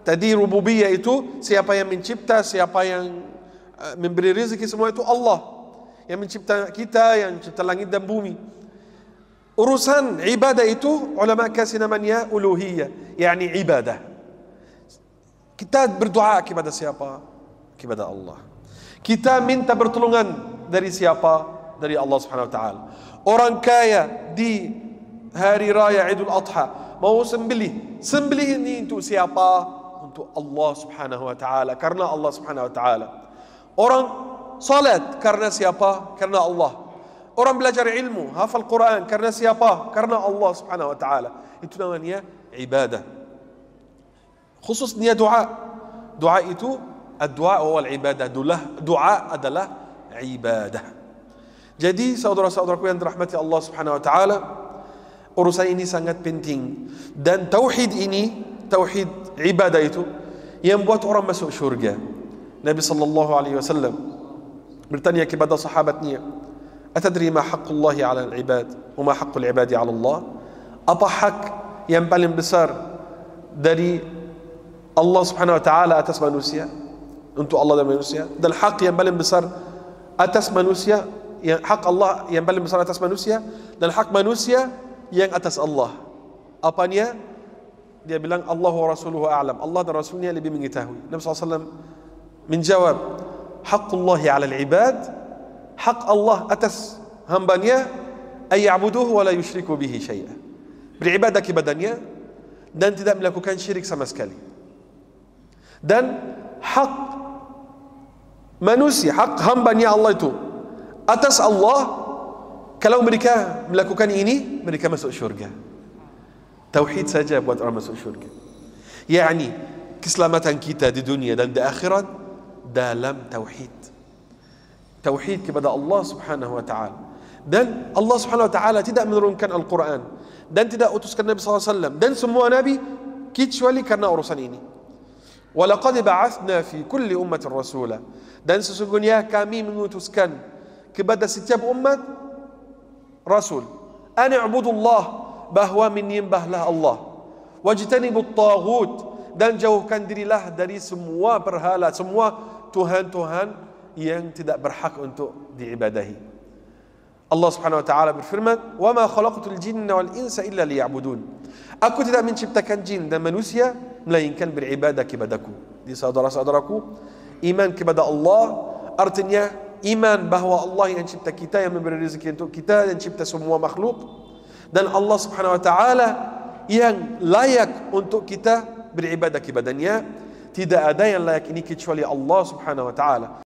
Tadi rububiyah itu siapa yang mencipta, siapa yang memberi rezeki, semua itu Allah yang mencipta kita, yang mencipta langit dan bumi. Urusan ibadah itu ulama kasih namanya uluhiyah, yakni ibadah. Kita berdoa kepada siapa? Kepada Allah. Kita minta pertolongan dari siapa? Dari Allah Subhanahu wa taala. Orang kaya di hari raya Idul Adha mau sembelih ini untuk siapa? Untuk Allah Subhanahu wa taala, karena Allah Subhanahu wa taala. Orang salat karena siapa? Karena Allah. Orang belajar ilmu, hafal Quran karena siapa? Karena Allah Subhanahu wa taala. Itu namanya ibadah. Khususnya doa. Doa itu ad-du'a wal ibadah. Doa adalah ibadah. Jadi saudara-saudaraku yang dirahmati Allah Subhanahu wa taala, urusan ini sangat penting. Dan tauhid ini, tauhid ibadah itu yang buat orang masuk syurga. Nabi sallallahu alaihi wasallam bertanya kepada sahabatnya, "Atadri ma haqqullahi 'ala al-'ibad wa ma haqqul 'ibadi 'ala Allah?" Apa hak yang paling besar dari Allah Subhanahu wa taala atas manusia, untuk Allah dan manusia, dan hak yang paling besar atas manusia, yang hak Allah yang paling besar atas manusia, dan hak manusia yang atas Allah. Apanya? Dia bilang Allah wa rasuluhu a'lam. Allah dan Rasulnya lebih mengetahui. Nabi SAW menjawab, haqqullahi 'ala al-'ibad, hak Allah atas hambanya, ay ya'buduhu wa la yusyriku bihi syai'a. Beribadah kepadanya dan tidak melakukan syirik sama sekali. Dan hak manusia, hak hambanya Allah itu atas Allah, kalau mereka melakukan ini, mereka masuk syurga. Tauhid saja buat orang masuk syurga. Yani keselamatan kita di dunia dan di akhirat dalam tauhid. Tauhid kepada Allah Subhanahu wa taala. Dan Allah Subhanahu wa taala tidak menurunkan Al-Quran dan tidak utuskan Nabi sallallahu alaihi wasallam dan semua nabi kecuali karena urusan ini. Walaqad ba'athna fi kulli ummatin rasula. Dan sesungguhnya kami mengutuskan kepada setiap umat rasul. An i'budullah, bahwa menyembahlah Allah. Wajtanibut taghut, dan jauhkan dirilah dari semua berhala, semua tuhan-tuhan yang tidak berhak untuk diibadahi. Allah Subhanahu wa taala berfirman, "Wa ma khalaqtul jinna wal insa illa liya'budun." Aku tidak menciptakan jin dan manusia melainkan beribadah kepadaku. Di saudara-saudaraku, iman kepada Allah artinya iman bahwa Allah yang cipta kita, yang memberi rezeki untuk kita, yang cipta semua makhluk, dan Allah Subhanahu wa taala yang layak untuk kita beribadah kepadanya. Tidak ada yang layak ini kecuali Allah Subhanahu wa taala.